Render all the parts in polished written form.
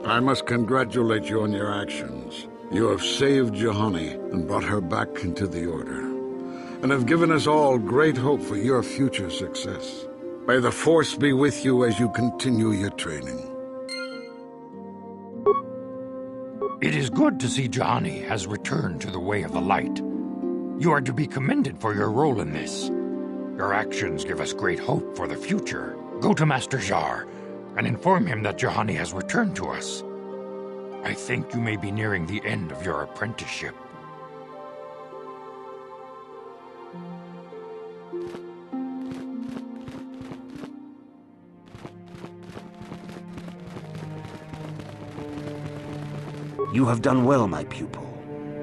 I must congratulate you on your actions. You have saved Juhani and brought her back into the Order, and have given us all great hope for your future success. May the Force be with you as you continue your training. It is good to see Juhani has returned to the way of the light. You are to be commended for your role in this. Your actions give us great hope for the future. Go to Master Jar and inform him that Juhani has returned to us. I think you may be nearing the end of your apprenticeship. You have done well, my pupil.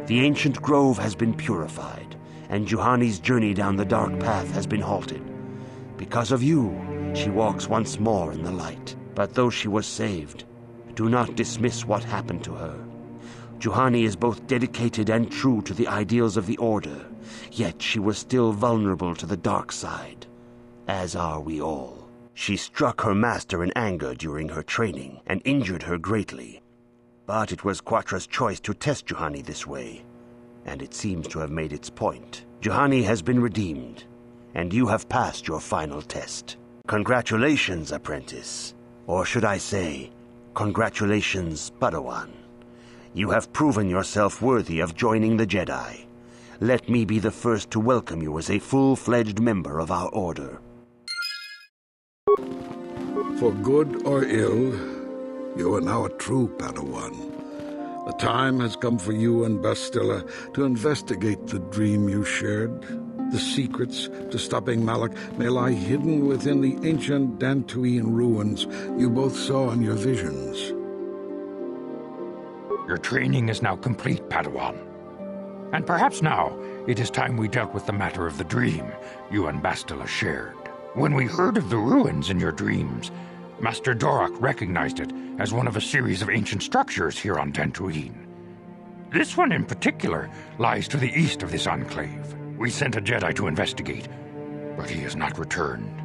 The ancient grove has been purified, and Juhani's journey down the dark path has been halted. Because of you, she walks once more in the light. But though she was saved, do not dismiss what happened to her. Juhani is both dedicated and true to the ideals of the Order, yet she was still vulnerable to the dark side, as are we all. She struck her master in anger during her training and injured her greatly. But it was Quatra's choice to test Juhani this way, and it seems to have made its point. Juhani has been redeemed, and you have passed your final test. Congratulations, apprentice. Or should I say, congratulations, Padawan. You have proven yourself worthy of joining the Jedi. Let me be the first to welcome you as a full-fledged member of our Order. For good or ill, you are now a true Padawan. The time has come for you and Bastila to investigate the dream you shared. The secrets to stopping Malak may lie hidden within the ancient Dantooine ruins you both saw in your visions. Your training is now complete, Padawan. And perhaps now it is time we dealt with the matter of the dream you and Bastila shared. When we heard of the ruins in your dreams, Master Dorak recognized it as one of a series of ancient structures here on Dantooine. This one in particular lies to the east of this enclave. We sent a Jedi to investigate, but he has not returned.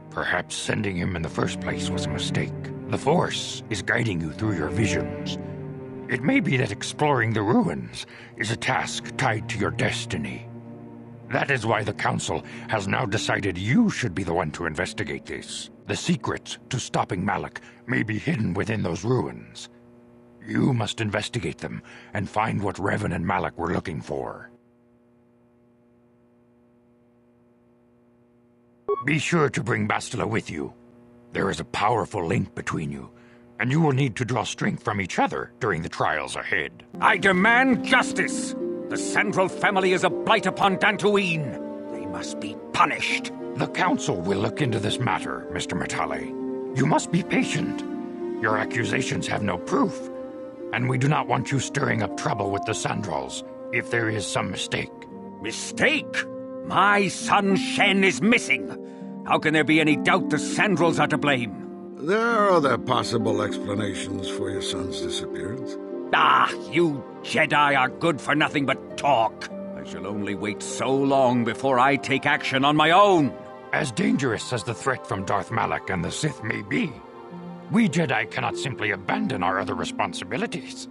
Perhaps sending him in the first place was a mistake. The Force is guiding you through your visions. It may be that exploring the ruins is a task tied to your destiny. That is why the Council has now decided you should be the one to investigate this. The secrets to stopping Malak may be hidden within those ruins. You must investigate them and find what Revan and Malak were looking for. Be sure to bring Bastila with you. There is a powerful link between you, and you will need to draw strength from each other during the trials ahead. I demand justice! The Central family is a blight upon Dantooine. They must be punished. The Council will look into this matter, Mr. Matale. You must be patient. Your accusations have no proof, and we do not want you stirring up trouble with the Sandrals if there is some mistake. Mistake? My son Shen is missing. How can there be any doubt the Sandrals are to blame? There are other possible explanations for your son's disappearance. Ah, you Jedi are good for nothing but talk. I shall only wait so long before I take action on my own. As dangerous as the threat from Darth Malak and the Sith may be, we Jedi cannot simply abandon our other responsibilities.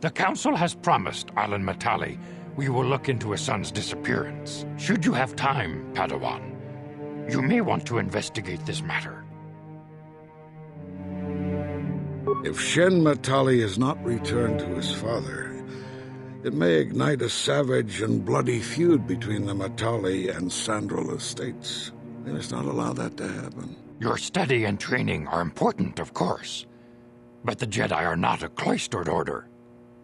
The Council has promised Alan Matale we will look into his son's disappearance. Should you have time, Padawan, you may want to investigate this matter. If Shen Matali is not returned to his father, it may ignite a savage and bloody feud between the Matali and Sandral estates. We must not allow that to happen. Your study and training are important, of course, but the Jedi are not a cloistered order.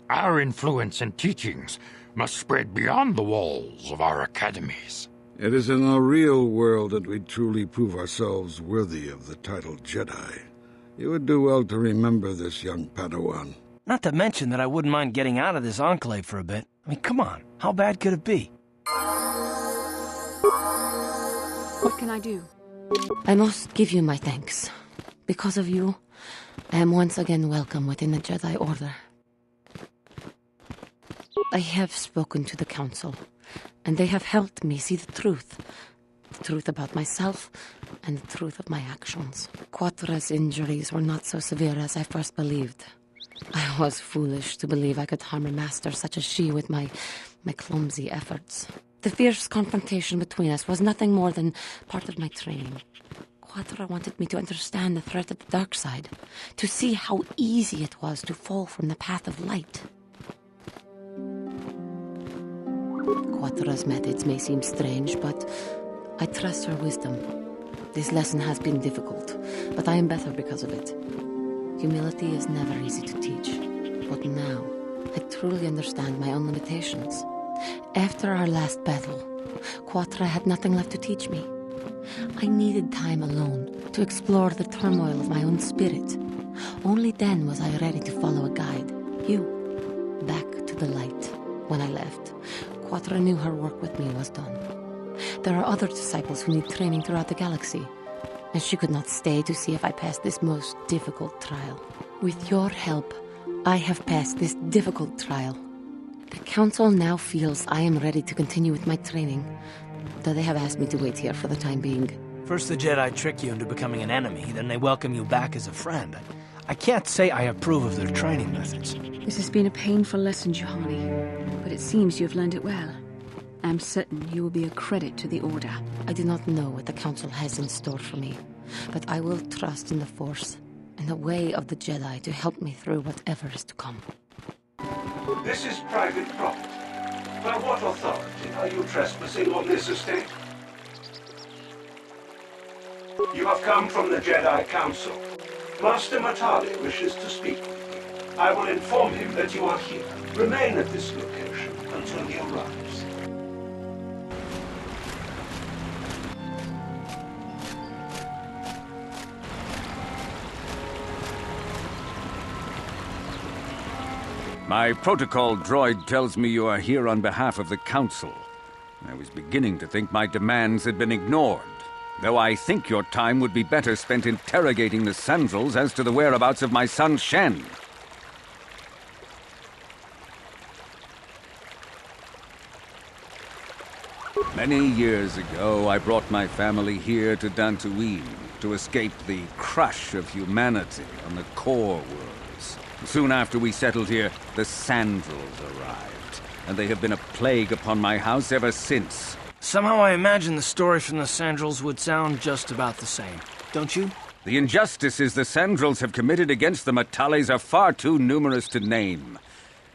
Our influence and teachings must spread beyond the walls of our academies. It is in the real world that we truly prove ourselves worthy of the title Jedi. You would do well to remember this, young Padawan. Not to mention that I wouldn't mind getting out of this enclave for a bit. I mean, come on, how bad could it be? What can I do? I must give you my thanks. Because of you, I am once again welcome within the Jedi Order. I have spoken to the Council, and they have helped me see the truth. The truth about myself and the truth of my actions. Quatra's injuries were not so severe as I first believed. I was foolish to believe I could harm a master such as she with my clumsy efforts. The fierce confrontation between us was nothing more than part of my training. Quatra wanted me to understand the threat of the dark side, to see how easy it was to fall from the path of light. Quatra's methods may seem strange, but I trust her wisdom. This lesson has been difficult, but I am better because of it. Humility is never easy to teach, but now I truly understand my own limitations. After our last battle, Quatra had nothing left to teach me. I needed time alone to explore the turmoil of my own spirit. Only then was I ready to follow a guide, you, back to the light. When I left, Quatra knew her work with me was done. There are other disciples who need training throughout the galaxy, and she could not stay to see if I passed this most difficult trial. With your help, I have passed this difficult trial. The Council now feels I am ready to continue with my training, though they have asked me to wait here for the time being. First the Jedi trick you into becoming an enemy, then they welcome you back as a friend. I can't say I approve of their training methods. This has been a painful lesson, Juhani, but it seems you have learned it well. I'm certain you will be a credit to the Order. I do not know what the Council has in store for me, but I will trust in the Force and the way of the Jedi to help me through whatever is to come. This is private property. By what authority are you trespassing on this estate? You have come from the Jedi Council. Master Matali wishes to speak with you. I will inform him that you are here. Remain at this location until he arrives. My protocol droid tells me you are here on behalf of the Council. I was beginning to think my demands had been ignored, though I think your time would be better spent interrogating the Sandrels as to the whereabouts of my son Shen. Many years ago, I brought my family here to Dantooine to escape the crush of humanity on the core worlds. Soon after we settled here, the Sandrels arrived, and they have been a plague upon my house ever since. Somehow I imagine the story from the Sandrels would sound just about the same, don't you? The injustices the Sandrels have committed against the Matales are far too numerous to name.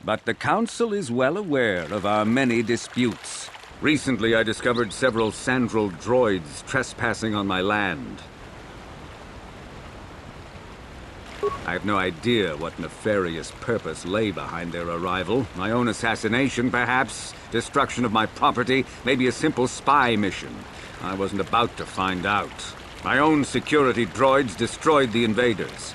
But the Council is well aware of our many disputes. Recently, I discovered several Sandrel droids trespassing on my land. I have no idea what nefarious purpose lay behind their arrival. My own assassination, perhaps. Destruction of my property. Maybe a simple spy mission. I wasn't about to find out. My own security droids destroyed the invaders.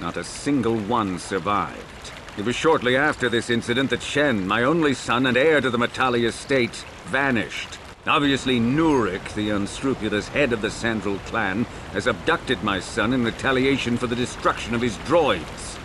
Not a single one survived. It was shortly after this incident that Shen, my only son and heir to the Matali estate, vanished. Obviously, Nurik, the unscrupulous head of the Sandrel clan, has abducted my son in retaliation for the destruction of his droids.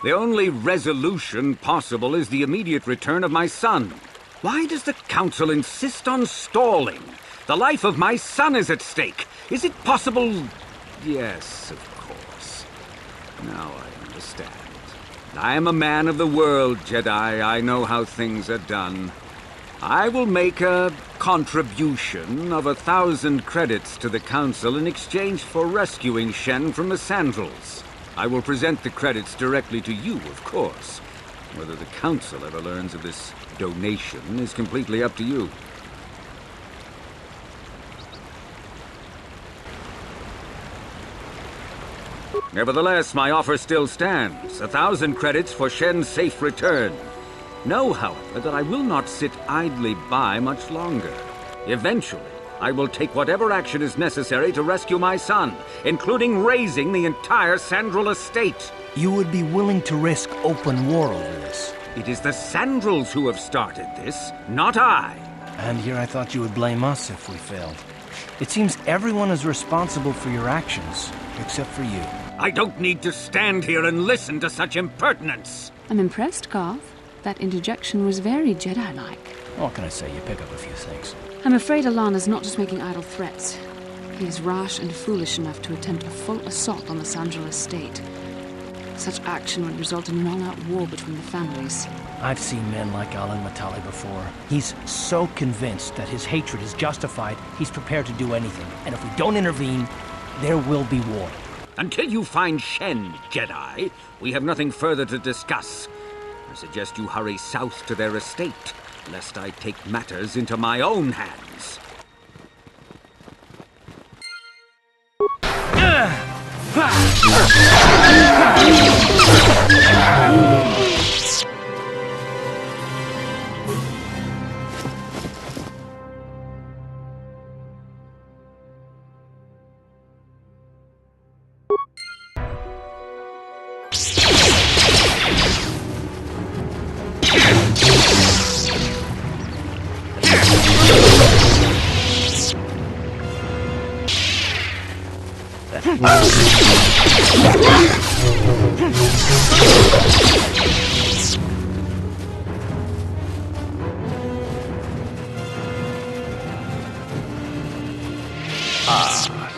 The only resolution possible is the immediate return of my son. Why does the Council insist on stalling? The life of my son is at stake. Is it possible? Yes, of course. Now I understand. I am a man of the world, Jedi. I know how things are done. I will make a contribution of 1,000 credits to the Council in exchange for rescuing Shen from the Sandrels. I will present the credits directly to you, of course. Whether the Council ever learns of this donation is completely up to you. Nevertheless, my offer still stands. 1,000 credits for Shen's safe return. Know, however, that I will not sit idly by much longer. Eventually, I will take whatever action is necessary to rescue my son, including razing the entire Sandrel estate. You would be willing to risk open war over this? It is the Sandrels who have started this, not I. And here I thought you would blame us if we failed. It seems everyone is responsible for your actions, except for you. I don't need to stand here and listen to such impertinence. I'm impressed, Garth. That interjection was very Jedi-like. What can I say? You pick up a few things. I'm afraid Alana's not just making idle threats. He is rash and foolish enough to attempt a full assault on the Sandral estate. Such action would result in an all-out war between the families. I've seen men like Alan Matali before. He's so convinced that his hatred is justified, he's prepared to do anything. And if we don't intervene, there will be war. Until you find Shen, Jedi, we have nothing further to discuss. I suggest you hurry south to their estate, lest I take matters into my own hands.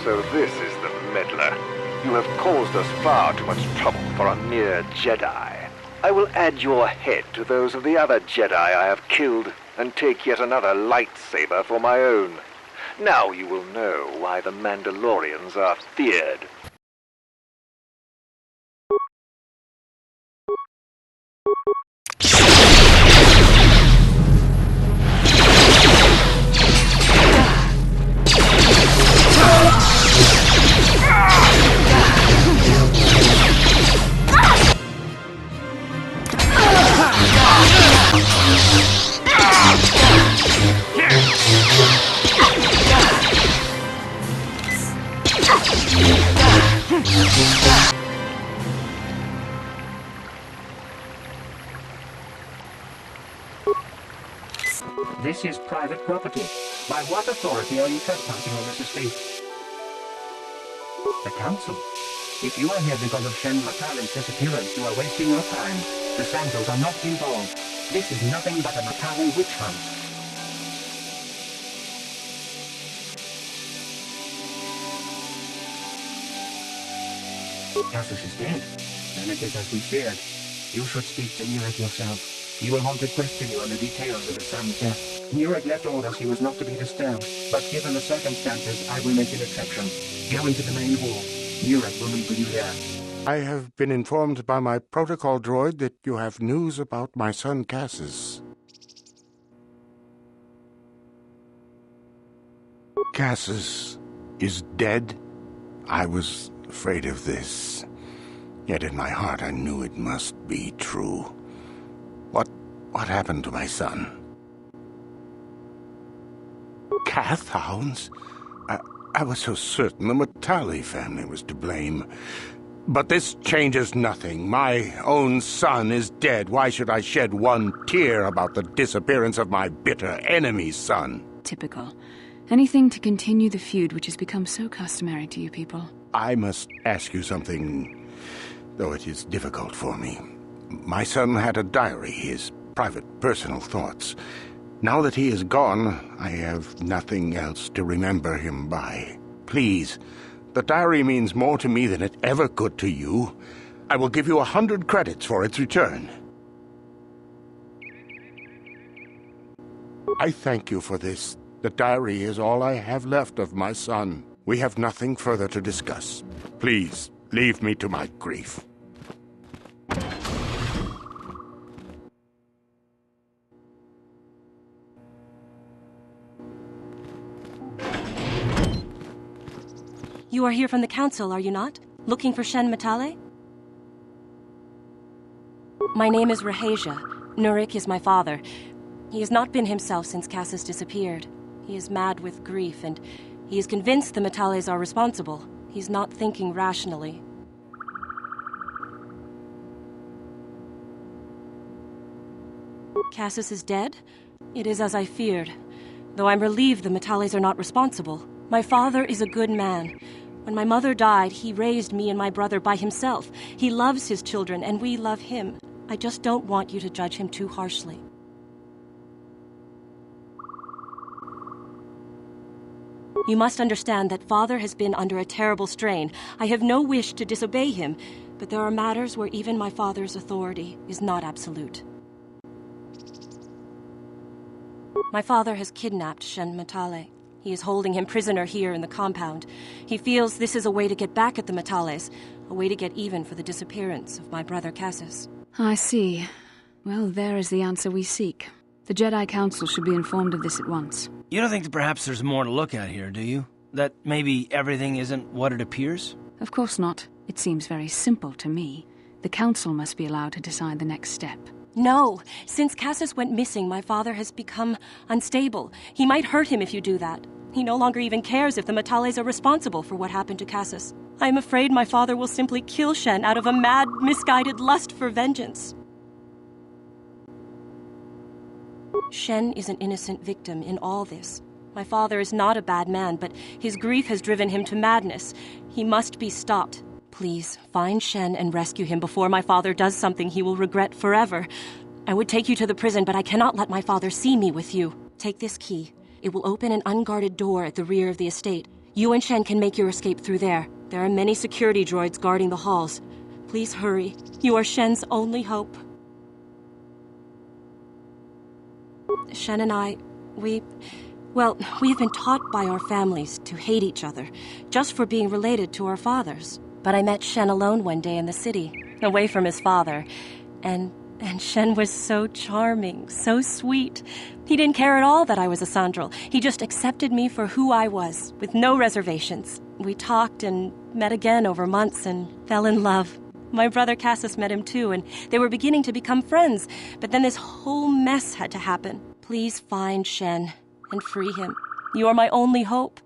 So this is the meddler. You have caused us far too much trouble for a mere Jedi. I will add your head to those of the other Jedi I have killed and take yet another lightsaber for my own. Now you will know why the Mandalorians are feared. This is private property. By what authority are you trespassing on this estate? The Council. If you are here because of Shen Matali's disappearance, you are wasting your time. The Sandrals are not involved. This is nothing but a Matali witch hunt. Cassius is dead. Then it is as we feared. You should speak to Nurek yourself. He will want to question you on the details of his son's death. Nurek left orders he was not to be disturbed, but given the circumstances, I will make an exception. Go into the main hall. Nurek will meet with you there. I have been informed by my protocol droid that you have news about my son Cassius. Cassius is dead? I was afraid of this. Yet in my heart I knew it must be true. What happened to my son? Cath hounds? I was so certain the Matali family was to blame. But this changes nothing. My own son is dead. Why should I shed one tear about the disappearance of my bitter enemy's son? Typical. Anything to continue the feud which has become so customary to you people. I must ask you something, though it is difficult for me. My son had a diary, his private, personal thoughts. Now that he is gone, I have nothing else to remember him by. Please, the diary means more to me than it ever could to you. I will give you 100 credits for its return. I thank you for this. The diary is all I have left of my son. We have nothing further to discuss. Please, leave me to my grief. You are here from the Council, are you not? Looking for Shen Matali? My name is Rahasia. Nurek is my father. He has not been himself since Cassius disappeared. He is mad with grief, and he is convinced the Matalis are responsible. He's not thinking rationally. Cassius is dead? It is as I feared. Though I'm relieved the Matalis are not responsible. My father is a good man. When my mother died, he raised me and my brother by himself. He loves his children, and we love him. I just don't want you to judge him too harshly. You must understand that Father has been under a terrible strain. I have no wish to disobey him, but there are matters where even my father's authority is not absolute. My father has kidnapped Shen Matale. He is holding him prisoner here in the compound. He feels this is a way to get back at the Matales, a way to get even for the disappearance of my brother Cassus. I see. Well, there is the answer we seek. The Jedi Council should be informed of this at once. You don't think that perhaps there's more to look at here, do you? That maybe everything isn't what it appears? Of course not. It seems very simple to me. The Council must be allowed to decide the next step. No! Since Cassus went missing, my father has become unstable. He might hurt him if you do that. He no longer even cares if the Matales are responsible for what happened to Cassus. I am afraid my father will simply kill Shen out of a mad, misguided lust for vengeance. Shen is an innocent victim in all this. My father is not a bad man, but his grief has driven him to madness. He must be stopped. Please, find Shen and rescue him before my father does something he will regret forever. I would take you to the prison, but I cannot let my father see me with you. Take this key. It will open an unguarded door at the rear of the estate. You and Shen can make your escape through there. There are many security droids guarding the halls. Please hurry. You are Shen's only hope. Shen and I, we have been taught by our families to hate each other, just for being related to our fathers. But I met Shen alone one day in the city, away from his father, and Shen was so charming, so sweet. He didn't care at all that I was a Sandral. He just accepted me for who I was, with no reservations. We talked and met again over months and fell in love. My brother Cassus met him too, and they were beginning to become friends, but then this whole mess had to happen. Please find Shen and free him. You are my only hope.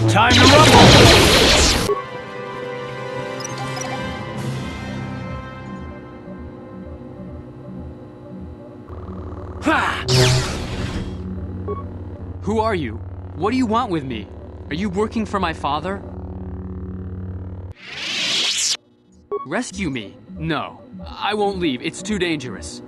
Time to rumble! Ha! Who are you? What do you want with me? Are you working for my father? Rescue me? No. I won't leave. It's too dangerous.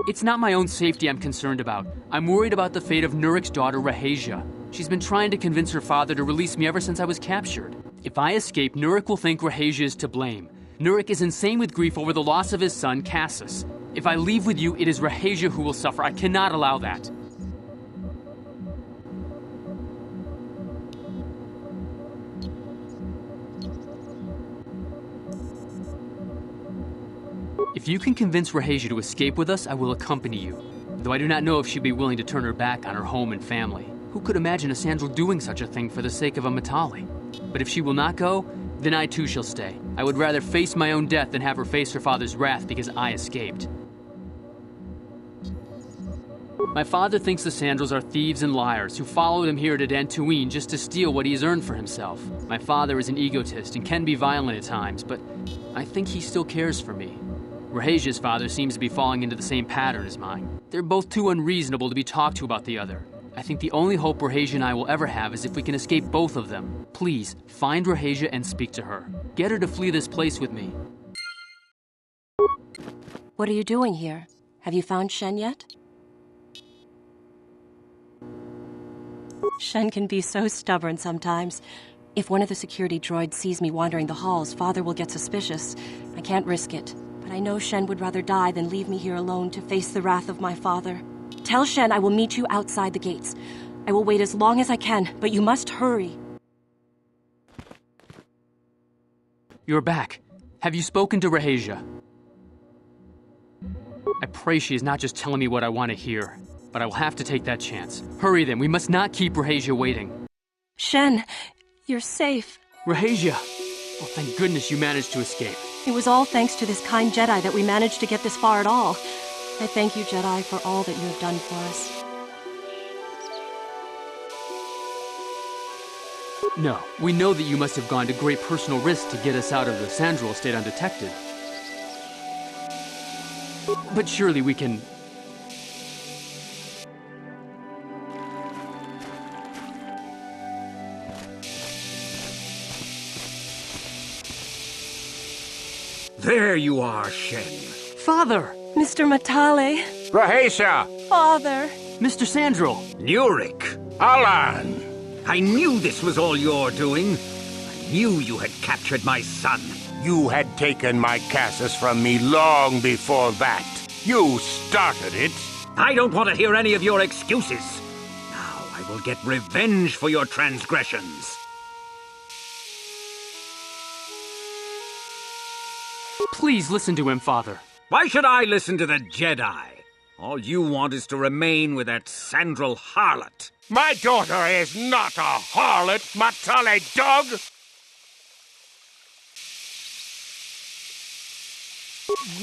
It's not my own safety I'm concerned about. I'm worried about the fate of Nurik's daughter, Rahasia. She's been trying to convince her father to release me ever since I was captured. If I escape, Nurik will think Rahasia is to blame. Nurik is insane with grief over the loss of his son, Cassus. If I leave with you, it is Rahasia who will suffer. I cannot allow that. If you can convince Rahasia to escape with us, I will accompany you. Though I do not know if she'd be willing to turn her back on her home and family. Who could imagine a Sandral doing such a thing for the sake of a Matale? But if she will not go, then I too shall stay. I would rather face my own death than have her face her father's wrath because I escaped. My father thinks the Sandrals are thieves and liars who followed him here to Dantooine just to steal what he has earned for himself. My father is an egotist and can be violent at times, but I think he still cares for me. Rahasia's father seems to be falling into the same pattern as mine. They're both too unreasonable to be talked to about the other. I think the only hope Rahasia and I will ever have is if we can escape both of them. Please, find Rahasia and speak to her. Get her to flee this place with me. What are you doing here? Have you found Shen yet? Shen can be so stubborn sometimes. If one of the security droids sees me wandering the halls, Father will get suspicious. I can't risk it. But I know Shen would rather die than leave me here alone to face the wrath of my father. Tell Shen I will meet you outside the gates. I will wait as long as I can, but you must hurry. You're back. Have you spoken to Rahasia? I pray she is not just telling me what I want to hear, but I will have to take that chance. Hurry then, we must not keep Rahasia waiting. Shen, you're safe. Rahasia! Oh, thank goodness you managed to escape. It was all thanks to this kind Jedi that we managed to get this far at all. I thank you, Jedi, for all that you have done for us. No, we know that you must have gone to great personal risk to get us out of the Sandral estate undetected. But surely we can... There you are, Shen. Father! Mr. Matale. Rahasia! Father! Mr. Sandral! Nurik! Alan! I knew this was all your doing. I knew you had captured my son. You had taken my Cassus from me long before that. You started it. I don't want to hear any of your excuses. Now I will get revenge for your transgressions. Please listen to him, Father. Why should I listen to the Jedi? All you want is to remain with that Sandral harlot. My daughter is not a harlot, Matale dog!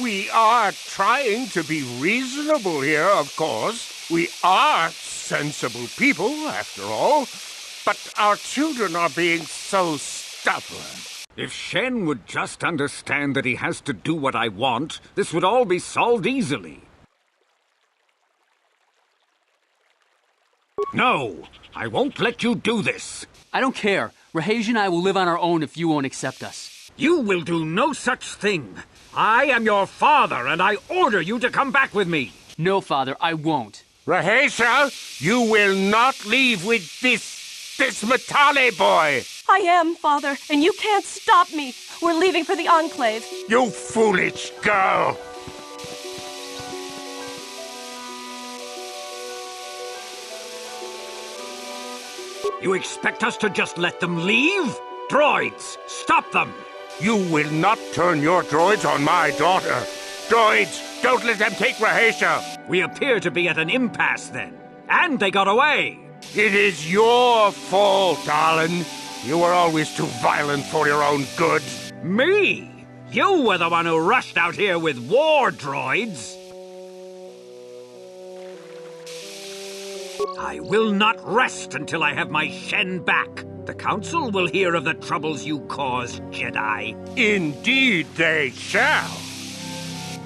We are trying to be reasonable here, of course. We are sensible people, after all. But our children are being so stubborn. If Shen would just understand that he has to do what I want, this would all be solved easily. No, I won't let you do this. I don't care. Rahasia and I will live on our own if you won't accept us. You will do no such thing. I am your father, and I order you to come back with me. No, Father, I won't. Rahasia, you will not leave with this Matale boy. I am, Father, and you can't stop me. We're leaving for the Enclave. You foolish girl. You expect us to just let them leave? Droids, stop them! You will not turn your droids on my daughter. Droids, don't let them take Rahasia. We appear to be at an impasse then. And they got away. It is your fault, Alan. You were always too violent for your own good. Me? You were the one who rushed out here with war droids. I will not rest until I have my Shen back. The Council will hear of the troubles you caused, Jedi. Indeed they shall.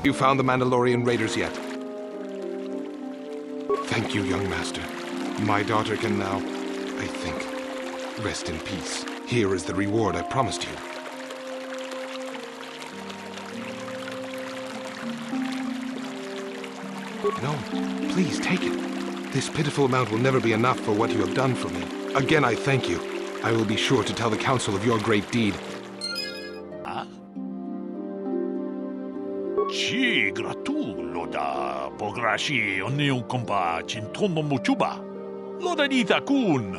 You found the Mandalorian raiders yet? Thank you, young master. My daughter can now, I think, rest in peace. Here is the reward I promised you. No, please take it. This pitiful amount will never be enough for what you have done for me. Again, I thank you. I will be sure to tell the Council of your great deed. Ci gratulo da pograshi onion kompa chintono mochuba. Loda ita kun.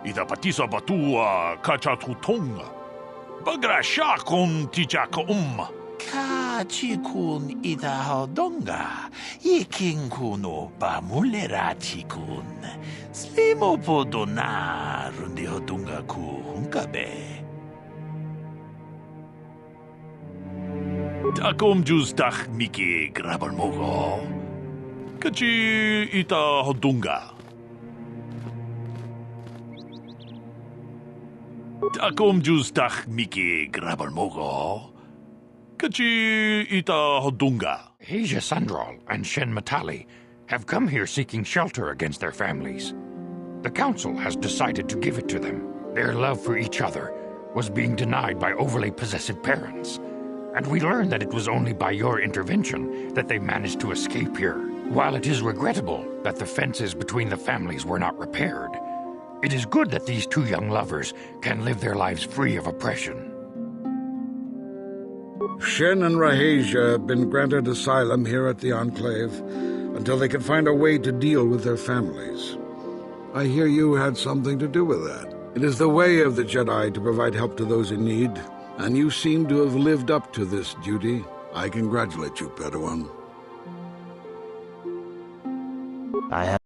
Ita patisa batua kachatutonga. Bagrasha kon tijaka Ka chikun ita hodonga. Ikin kuno bamulera chikun. Slimo podona rundi hodunga ku hunkabe. Takom jus tak miki grabal mogo. Kachi ita hodunga. Takom jus tak miki grabal mogo. Kachi ita hodunga. Asia Sandral and Shen Matale have come here seeking shelter against their families. The Council has decided to give it to them. Their love for each other was being denied by overly possessive parents. And we learned that it was only by your intervention that they managed to escape here. While it is regrettable that the fences between the families were not repaired, it is good that these two young lovers can live their lives free of oppression. Shen and Rahasia have been granted asylum here at the Enclave until they can find a way to deal with their families. I hear you had something to do with that. It is the way of the Jedi to provide help to those in need, and you seem to have lived up to this duty. I congratulate you, Padawan. I have